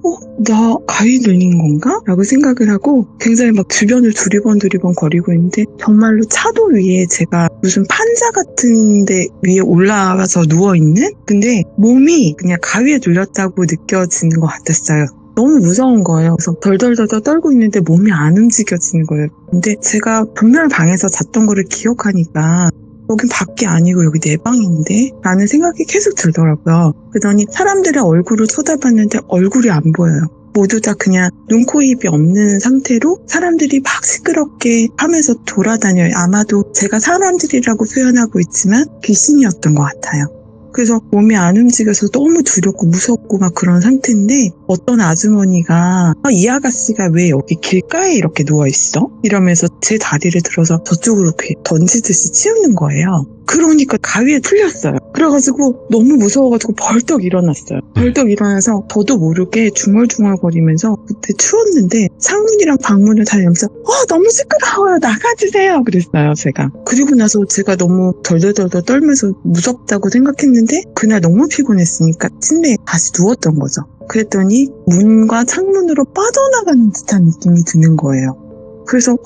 나 가위 눌린 건가? 라고 생각을 하고 굉장히 막 주변을 두리번 거리고 있는데 정말로 차도 위에 제가 무슨 판자 같은 데 위에 올라가서 누워있는? 근데 몸이 그냥 가위에 눌렸다고 느껴지는 것 같았어요. 너무 무서운 거예요. 그래서 덜덜덜 떨고 있는데 몸이 안 움직여지는 거예요. 근데 제가 분명 방에서 잤던 거를 기억하니까 여긴 밖이 아니고 여기 내 방인데? 라는 생각이 계속 들더라고요. 그러더니 사람들의 얼굴을 쳐다봤는데 얼굴이 안 보여요. 모두 다 그냥 눈, 코, 입이 없는 상태로 사람들이 막 시끄럽게 하면서 돌아다녀요. 아마도 제가 사람들이라고 표현하고 있지만 귀신이었던 것 같아요. 그래서 몸이 안 움직여서 너무 두렵고 무섭고 막 그런 상태인데 어떤 아주머니가 이 아가씨가 왜 여기 길가에 이렇게 누워있어? 이러면서 제 다리를 들어서 저쪽으로 이렇게 던지듯이 치우는 거예요. 그러니까 가위에 풀렸어요. 그래가지고 너무 무서워가지고 벌떡 일어났어요. 벌떡 일어나서 저도 모르게 중얼중얼거리면서 그때 추웠는데 창문이랑 방문을 다 열면서 너무 시끄러워요. 나가주세요. 그랬어요, 제가. 그리고 나서 제가 너무 덜덜덜 떨면서 무섭다고 생각했는데 그날 너무 피곤했으니까 침대에 다시 누웠던 거죠. 그랬더니 문과 창문으로 빠져나가는 듯한 느낌이 드는 거예요. 그래서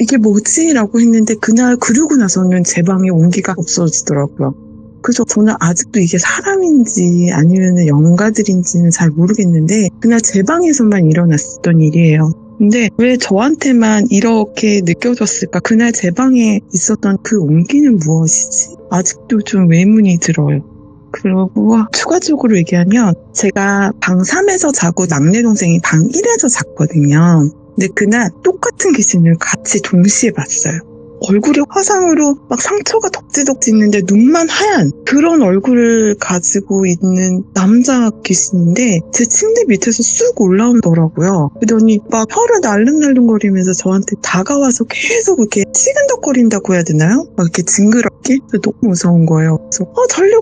이게 뭐지? 라고 했는데 그날 그러고 나서는 제 방에 온기가 없어지더라고요. 그래서 저는 아직도 이게 사람인지 아니면 영가들인지는 잘 모르겠는데 그날 제 방에서만 일어났었던 일이에요. 근데 왜 저한테만 이렇게 느껴졌을까? 그날 제 방에 있었던 그 온기는 무엇이지? 아직도 좀 의문이 들어요. 그리고 추가적으로 얘기하면 제가 방 3에서 자고 막내 동생이 방 1에서 잤거든요. 근데 그날 똑같은 귀신을 같이 동시에 봤어요. 얼굴이 화상으로 막 상처가 덕지덕지 있는데 눈만 하얀 그런 얼굴을 가지고 있는 남자 귀신인데 제 침대 밑에서 쑥 올라오더라고요. 그러더니 막 혀를 날름날름거리면서 저한테 다가와서 계속 이렇게 시근덕거린다고 해야 되나요? 막 이렇게 징그럽게? 너무 무서운 거예요. 그래서 절로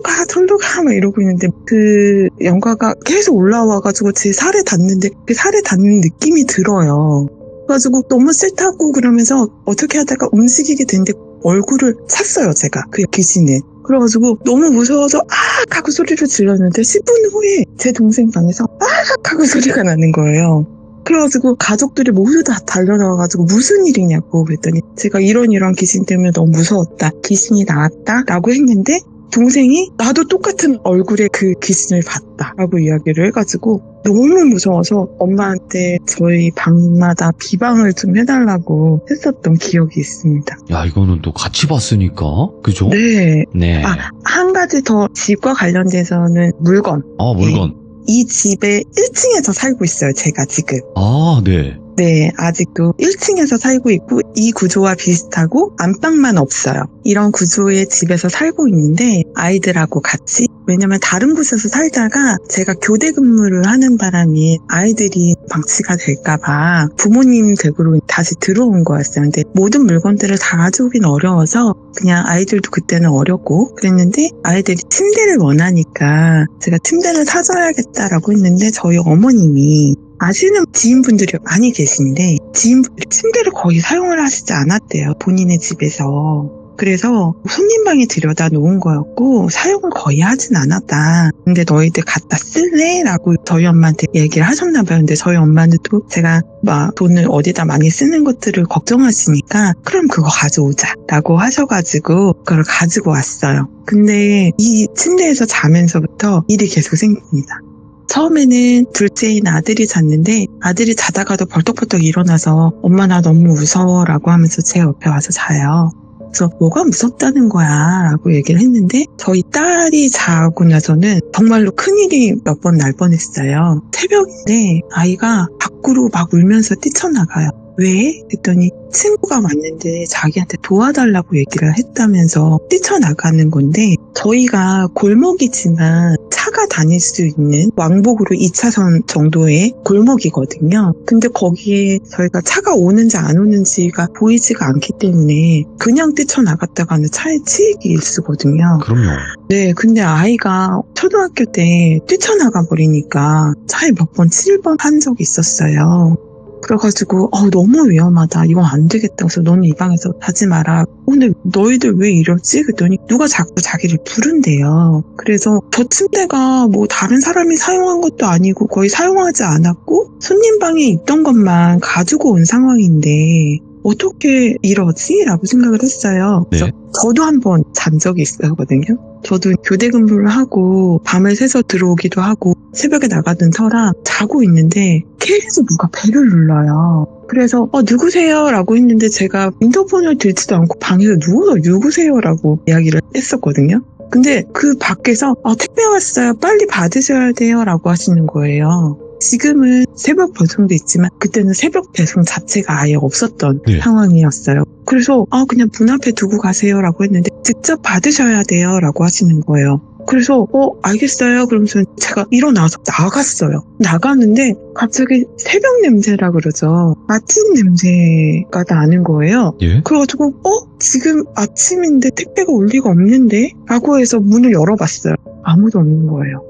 가 막 이러고 있는데 그 영가가 계속 올라와가지고 제 살에 닿는데 그 살에 닿는 느낌이 들어요. 그래가지고 너무 싫다고 그러면서 어떻게 하다가 움직이게 됐는데 얼굴을 찼어요, 제가. 그 귀신을. 그래가지고 너무 무서워서 아악 하고 소리를 질렀는데 10분 후에 제 동생 방에서 아악 하고 소리가 나는 거예요. 그래가지고 가족들이 모두 다 달려나와가지고 무슨 일이냐고 그랬더니 제가 이런 귀신 때문에 너무 무서웠다. 귀신이 나왔다 라고 했는데 동생이 나도 똑같은 얼굴의 그 귀신을 봤다 라고 이야기를 해가지고 너무 무서워서 엄마한테 저희 방마다 비방을 좀 해달라고 했었던 기억이 있습니다. 야, 이거는 또 같이 봤으니까, 그죠? 네. 네. 한 가지 더 집과 관련돼서는 물건. 물건. 이 집에 1층에서 살고 있어요, 제가 지금. 네. 네, 아직도 1층에서 살고 있고 이 구조와 비슷하고 안방만 없어요. 이런 구조의 집에서 살고 있는데 아이들하고 같이 왜냐면 다른 곳에서 살다가 제가 교대 근무를 하는 바람에 아이들이 방치가 될까봐 부모님 댁으로 다시 들어온 거였어요. 근데 모든 물건들을 다 가져오긴 어려워서 그냥 아이들도 그때는 어렸고 그랬는데 아이들이 침대를 원하니까 제가 침대를 사줘야겠다라고 했는데 저희 어머님이 아시는 지인분들이 많이 계신데 지인분들이 침대를 거의 사용을 하시지 않았대요. 본인의 집에서. 그래서 손님방에 들여다 놓은 거였고 사용을 거의 하진 않았다. 근데 너희들 갖다 쓸래? 라고 저희 엄마한테 얘기를 하셨나 봐요. 근데 저희 엄마는 또 제가 막 돈을 어디다 많이 쓰는 것들을 걱정하시니까 그럼 그거 가져오자 라고 하셔가지고 그걸 가지고 왔어요. 근데 이 침대에서 자면서부터 일이 계속 생깁니다. 처음에는 둘째인 아들이 잤는데 아들이 자다가도 벌떡벌떡 일어나서 엄마 나 너무 무서워 라고 하면서 제 옆에 와서 자요. 그래서 뭐가 무섭다는 거야 라고 얘기를 했는데 저희 딸이 자고 나서는 정말로 큰일이 몇 번 날 뻔했어요. 새벽인데 아이가 밖으로 막 울면서 뛰쳐나가요. 왜? 했더니 친구가 왔는데 자기한테 도와달라고 얘기를 했다면서 뛰쳐나가는 건데 저희가 골목이지만 차가 다닐 수 있는 왕복으로 2차선 정도의 골목이거든요. 근데 거기에 저희가 차가 오는지 안 오는지가 보이지가 않기 때문에 그냥 뛰쳐나갔다가는 차에 치이기 일쑤거든요. 그럼요. 네, 근데 아이가 초등학교 때 뛰쳐나가 버리니까 차에 몇 번 치일 뻔한 적이 있었어요. 그래가지고 너무 위험하다. 이건 안 되겠다. 그래서 너는 이 방에서 자지 마라. 근데 너희들 왜 이러지? 그랬더니 누가 자꾸 자기를 부른대요. 그래서 저 침대가 뭐 다른 사람이 사용한 것도 아니고 거의 사용하지 않았고 손님 방에 있던 것만 가지고 온 상황인데 어떻게 이러지? 라고 생각을 했어요. 그래서 네. 저도 한번 잔 적이 있었거든요. 저도 교대 근무를 하고 밤을 새서 들어오기도 하고 새벽에 나가던 터라 자고 있는데 계속 누가 배를 눌러요. 그래서 누구세요? 라고 했는데 제가 인터폰을 들지도 않고 방에서 누워서 누구세요? 라고 이야기를 했었거든요. 근데 그 밖에서 택배 왔어요. 빨리 받으셔야 돼요. 라고 하시는 거예요. 지금은 새벽 배송도 있지만 그때는 새벽 배송 자체가 아예 없었던 상황이었어요. 그래서 그냥 문 앞에 두고 가세요 라고 했는데 직접 받으셔야 돼요 라고 하시는 거예요. 그래서 알겠어요. 그러면서 제가 일어나서 나갔어요. 나가는데 갑자기 새벽 냄새라 그러죠. 아침 냄새가 나는 거예요. 예? 그래가지고 지금 아침인데 택배가 올 리가 없는데? 라고 해서 문을 열어봤어요. 아무도 없는 거예요.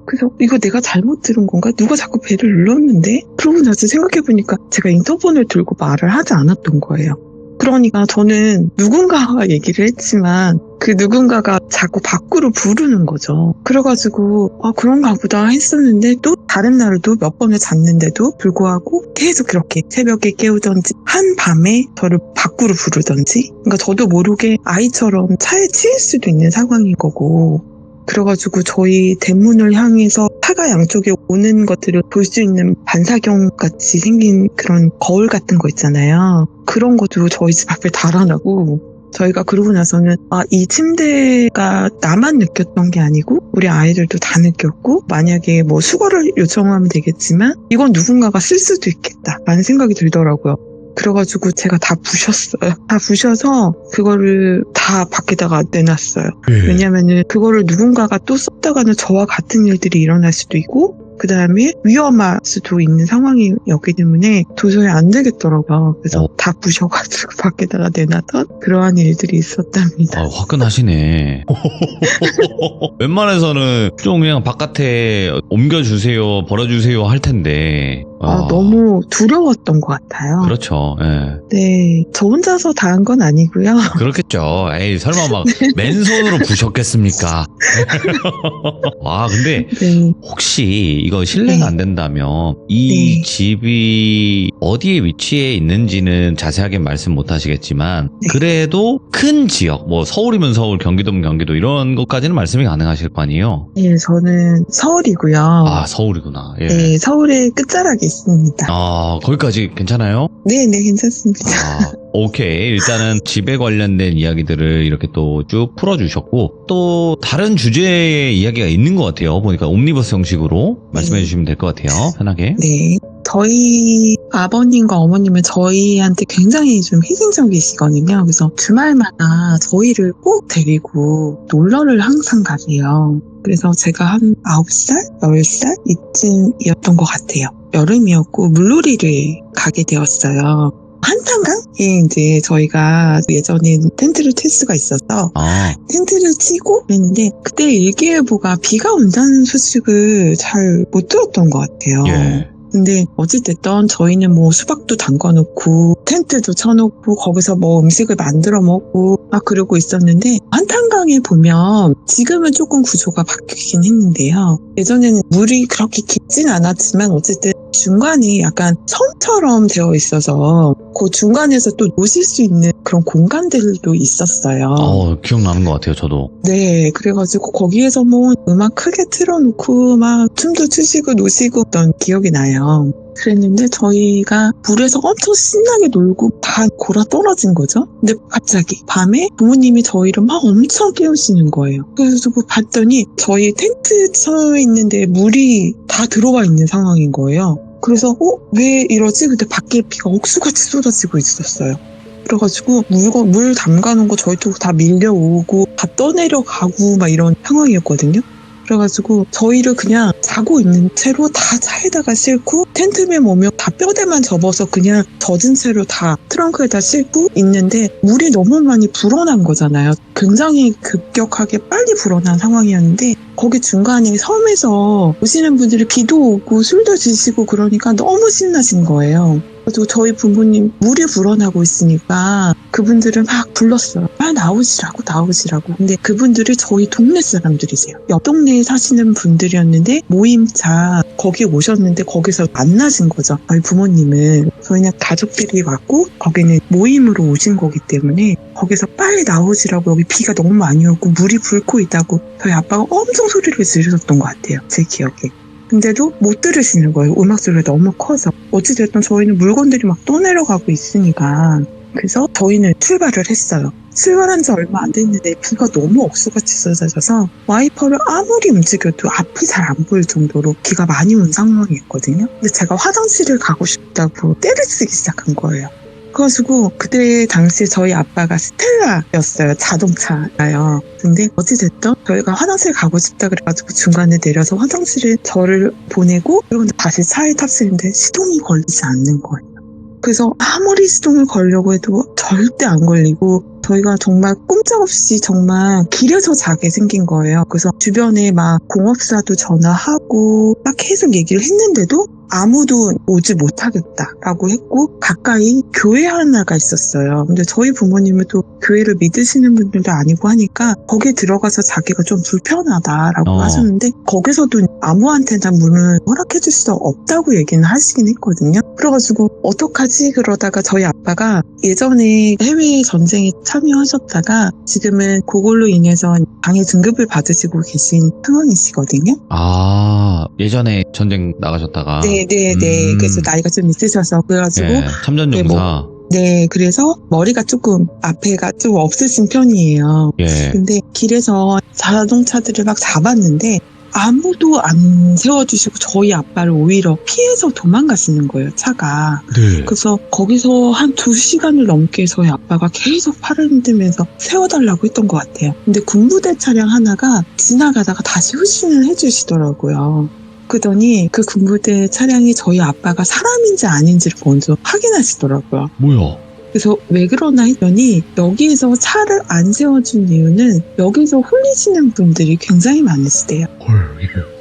그래서 이거 내가 잘못 들은 건가? 누가 자꾸 배를 눌렀는데? 그러고 나서 생각해보니까 제가 인터폰을 들고 말을 하지 않았던 거예요. 그러니까 저는 누군가와 얘기를 했지만 그 누군가가 자꾸 밖으로 부르는 거죠. 그래가지고 그런가 보다 했었는데 또 다른 날도 몇 번을 잤는데도 불구하고 계속 그렇게 새벽에 깨우던지 한밤에 저를 밖으로 부르던지, 그러니까 저도 모르게 아이처럼 차에 치일 수도 있는 상황인 거고, 그래가지고 저희 대문을 향해서 차가 양쪽에 오는 것들을 볼 수 있는 반사경 같이 생긴 그런 거울 같은 거 있잖아요. 그런 것도 저희 집 앞에 달아나고, 저희가 그러고 나서는 이 침대가 나만 느꼈던 게 아니고 우리 아이들도 다 느꼈고, 만약에 뭐 수거를 요청하면 되겠지만 이건 누군가가 쓸 수도 있겠다라는 생각이 들더라고요. 그래가지고 제가 다 부셨어요. 다 부셔서 그거를 다 밖에다가 내놨어요. 왜냐면은 그거를 누군가가 또 썼다가는 저와 같은 일들이 일어날 수도 있고, 그 다음에 위험할 수도 있는 상황이었기 때문에 도저히 안 되겠더라고요. 그래서 다 부셔가지고 밖에다가 내놨던 그러한 일들이 있었답니다. 화끈하시네. 웬만해서는 좀 그냥 바깥에 옮겨주세요, 버려주세요 할 텐데. 너무 두려웠던 것 같아요. 그렇죠. 예. 네, 저 혼자서 다 한 건 아니고요. 그렇겠죠. 에이, 설마 막 맨손으로 부셨겠습니까? 근데 네. 혹시 이거 실례가 네. 안 된다면 이 네. 집이 어디에 위치해 있는지는 자세하게 말씀 못 하시겠지만, 네. 그래도 큰 지역, 뭐 서울이면 서울, 경기도면 경기도, 이런 것까지는 말씀이 가능하실 거 아니에요? 네, 저는 서울이고요. 서울이구나. 예. 네, 서울의 끝자락에 있습니다. 거기까지 괜찮아요? 네, 괜찮습니다. 오케이. 일단은 집에 관련된 이야기들을 이렇게 또 쭉 풀어주셨고, 또 다른 주제의 이야기가 있는 것 같아요. 보니까 옴니버스 형식으로 말씀해 주시면 될 것 같아요. 편하게. 네. 저희 아버님과 어머님은 저희한테 굉장히 좀 희생적이시거든요. 그래서 주말마다 저희를 꼭 데리고 놀러를 항상 가세요. 그래서 제가 한 9살, 10살 이쯤이었던 것 같아요. 여름이었고 물놀이를 가게 되었어요. 한탄강에 이제 저희가 예전엔 텐트를 칠 수가 있어서 텐트를 치고 그랬는데, 그때 일기예보가 비가 온다는 소식을 잘 못 들었던 것 같아요. 예. 근데 어찌됐든 저희는 뭐 수박도 담궈놓고 텐트도 쳐놓고 거기서 뭐 음식을 만들어 먹고 그러고 있었는데, 한탄강에 보면 지금은 조금 구조가 바뀌긴 했는데요. 예전에는 물이 그렇게 깊진 않았지만 어쨌든 중간에 약간 섬처럼 되어 있어서 그 중간에서 또 노실 수 있는 그런 공간들도 있었어요. 기억나는 것 같아요, 저도. 네, 그래가지고 거기에서 뭐 음악 크게 틀어놓고 막 춤도 추시고 노시고 했던 기억이 나요. 그랬는데 저희가 물에서 엄청 신나게 놀고 다 골아 떨어진 거죠. 근데 갑자기 밤에 부모님이 저희를 막 엄청 깨우시는 거예요. 그래서 봤더니 저희 텐트 쳐 있는데 물이 다 들어와 있는 상황인 거예요. 그래서 왜 이러지? 근데 밖에 비가 억수같이 쏟아지고 있었어요. 그래가지고 물 담가놓은 거 저희 쪽 다 밀려오고 다 떠내려가고 막 이런 상황이었거든요. 그래가지고 저희를 그냥 자고 있는 채로 다 차에다가 싣고, 텐트맨 오면 다 뼈대만 접어서 그냥 젖은 채로 다 트렁크에다 싣고 있는데 물이 너무 많이 불어난 거잖아요. 굉장히 급격하게 빨리 불어난 상황이었는데, 거기 중간에 섬에서 오시는 분들이 비도 오고 술도 드시고 그러니까 너무 신나신 거예요. 그래서 저희 부모님 물이 불어나고 있으니까 그분들을 막 불렀어요. 나오시라고. 근데 그분들이 저희 동네 사람들이세요. 옆 동네에 사시는 분들이었는데 모임차 거기 오셨는데 거기서 만나신 거죠. 저희 부모님은. 저희는 가족들이 왔고 거기는 모임으로 오신 거기 때문에 거기서 빨리 나오시라고, 여기 비가 너무 많이 오고 물이 불고 있다고 저희 아빠가 엄청 소리를 지르셨던 것 같아요. 제 기억에. 근데도 못 들으시는 거예요. 음악 소리가 너무 커서. 어찌됐든 저희는 물건들이 막 떠내려가고 있으니까. 그래서 저희는 출발을 했어요. 출발한 지 얼마 안 됐는데 비가 너무 억수같이 쏟아져서 와이퍼를 아무리 움직여도 앞이 잘 안 보일 정도로 비가 많이 온 상황이었거든요. 근데 제가 화장실을 가고 싶다고 떼를 쓰기 시작한 거예요. 그래가지고 그때 당시에 저희 아빠가 스텔라였어요. 자동차가요. 근데 어찌됐든 저희가 화장실 가고 싶다 그래가지고 중간에 내려서 화장실에 저를 보내고 그리고 다시 차에 탑승했는데 시동이 걸리지 않는 거예요. 그래서 아무리 시동을 걸려고 해도 절대 안 걸리고 저희가 정말 꼼짝없이 정말 길에서 자게 생긴 거예요. 그래서 주변에 막 공업사도 전화하고 막 계속 얘기를 했는데도 아무도 오지 못하겠다라고 했고 가까이 교회 하나가 있었어요. 근데 저희 부모님은 또 교회를 믿으시는 분들도 아니고 하니까 거기에 들어가서 자기가 좀 불편하다라고 하셨는데 거기서도 아무한테나 문을 허락해 줄 수 없다고 얘기는 하시긴 했거든요. 그래가지고 어떡하지 그러다가 저희 아빠가 예전에 해외 전쟁에 참여하셨다가 지금은 그걸로 인해서 방해 등급을 받으시고 계신 상황이시거든요. 아, 예전에 전쟁 나가셨다가. 네네네. 그래서 나이가 좀 있으셔서 그래가지고 네, 참전용사. 네, 그래서 머리가 조금 앞에가 좀 없으신 편이에요. 예. 근데 길에서 자동차들을 막 잡았는데 아무도 안 세워주시고 저희 아빠를 오히려 피해서 도망가시는 거예요, 차가. 네. 그래서 거기서 한 2시간을 넘게 저희 아빠가 계속 팔을 흔들면서 세워달라고 했던 것 같아요. 근데 군부대 차량 하나가 지나가다가 다시 후진을 해주시더라고요. 그러더니 그 군부대 차량이 저희 아빠가 사람인지 아닌지를 먼저 확인하시더라고요. 뭐야? 그래서 왜 그러나 했더니 여기에서 차를 안 세워준 이유는 여기서 홀리시는 분들이 굉장히 많으시대요. 헐,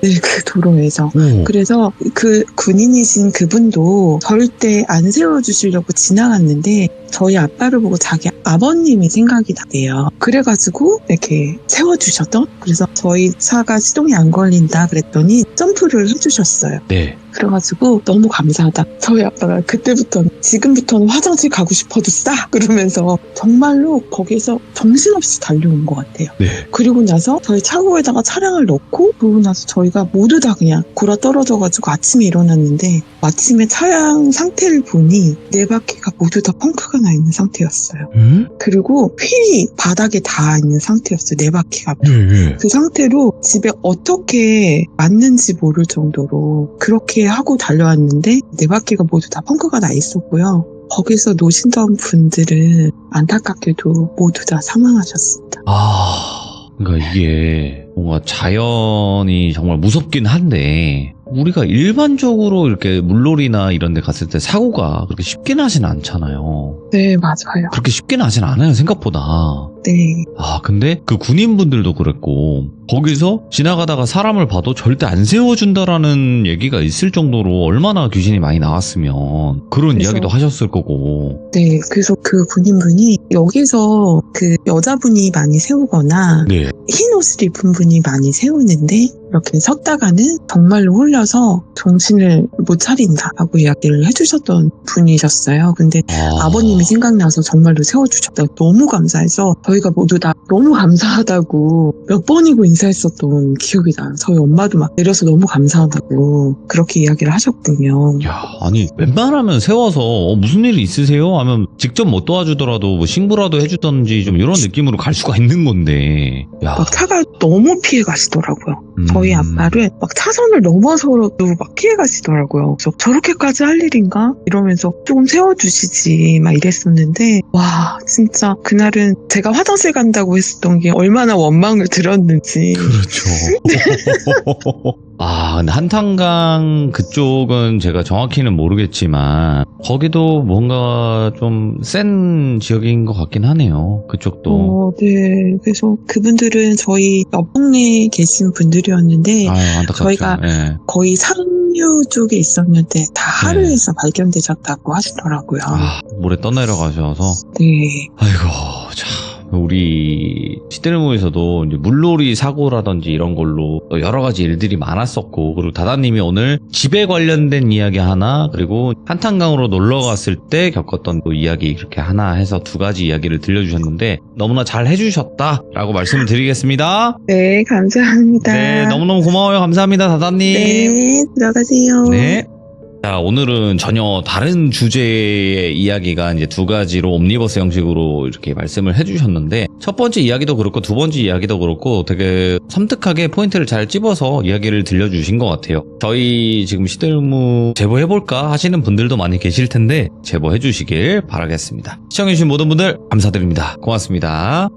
네, 그 도로에서. 오. 그래서 그 군인이신 그분도 절대 안 세워주시려고 지나갔는데 저희 아빠를 보고 자기 아버님이 생각이 나대요. 그래가지고 이렇게 세워주셨던. 그래서 저희 차가 시동이 안 걸린다 그랬더니 점프를 해주셨어요. 네. 그래가지고 너무 감사하다. 저희 아빠가 그때부터는 지금부터는 화장실 가고 싶어도 싸 그러면서 정말로 거기에서 정신없이 달려온 것 같아요. 네. 그리고 나서 저희 차고에다가 차량을 넣고 그러고 나서 저희가 모두 다 그냥 굴러떨어져가지고 아침에 일어났는데 아침에 차량 상태를 보니 네 바퀴가 모두 다 펑크가 나 있는 상태였어요. 그리고 휠이 바닥에 닿아 있는 상태였어요. 네 바퀴가. 네. 그 상태로 집에 어떻게 왔는지 모를 정도로 그렇게 하고 달려왔는데 네 바퀴가 모두 다 펑크가 나 있었고요. 거기서 노신던 분들은 안타깝게도 모두 다 사망하셨습니다. 그러니까 이게 뭔가 자연이 정말 무섭긴 한데 우리가 일반적으로 이렇게 물놀이나 이런 데 갔을 때 사고가 그렇게 쉽게 나진 않잖아요. 네, 맞아요. 그렇게 쉽게 나진 않아요, 생각보다. 네. 근데 그 군인분들도 그랬고 거기서 지나가다가 사람을 봐도 절대 안 세워준다라는 얘기가 있을 정도로 얼마나 귀신이 많이 나왔으면 그런 그래서- 이야기도 하셨을 거고. 네, 그래서 그 군인분이 여기서 그 여자분이 많이 세우거나 네. 흰 옷을 입은 분이 많이 세우는데 이렇게 섰다가는 정말로 홀려서 정신을 못 차린다라고 이야기를 해주셨던 분이셨어요. 근데 아버님이 생각나서 정말로 세워주셨다. 너무 감사해서 저희가 모두 다 너무 감사하다고 몇 번이고 인사했었던 기억이 나요. 저희 엄마도 막 내려서 너무 감사하다고 그렇게 이야기를 하셨군요. 야, 아니 웬만하면 세워서 무슨 일이 있으세요? 하면 직접 못 도와주더라도 뭐 신고라도 해주던지 좀 이런 느낌으로 갈 수가 있는 건데. 야. 막 차가 너무 피해 가시더라고요. 저희 아빠를 막 차선을 넘어서도 막 피해 가시더라고요. 그래서 저렇게까지 할 일인가? 이러면서 조금 세워주시지 막 이랬었는데 와 진짜 그날은 제가 화장실 간다고 했었던 게 얼마나 원망을 들었는지. 그렇죠. 근데 한탄강 그쪽은 제가 정확히는 모르겠지만 거기도 뭔가 좀 센 지역인 것 같긴 하네요. 그쪽도. 네. 그래서 그분들은 저희 옆 동네에 계신 분들이었는데 안타깝죠. 저희가 예. 거의 상류 쪽에 있었는데 다 하루에서 발견되셨다고 하시더라고요. 물에 떠내려가셔서. 네. 아이고, 참. 우리 시들모에서도 이제 물놀이 사고라든지 이런 걸로 여러 가지 일들이 많았었고, 그리고 다다님이 오늘 집에 관련된 이야기 하나, 그리고 한탄강으로 놀러 갔을 때 겪었던 또 이야기 이렇게 하나 해서 두 가지 이야기를 들려주셨는데 너무나 잘 해주셨다라고 말씀을 드리겠습니다. 네, 감사합니다. 네, 너무너무 고마워요. 감사합니다, 다다님. 네, 들어가세요. 네. 자, 오늘은 전혀 다른 주제의 이야기가 이제 두 가지로 옴니버스 형식으로 이렇게 말씀을 해주셨는데, 첫 번째 이야기도 그렇고 두 번째 이야기도 그렇고 되게 섬뜩하게 포인트를 잘 찝어서 이야기를 들려주신 것 같아요. 저희 지금 시들무 제보해볼까 하시는 분들도 많이 계실 텐데 제보해주시길 바라겠습니다. 시청해주신 모든 분들 감사드립니다. 고맙습니다.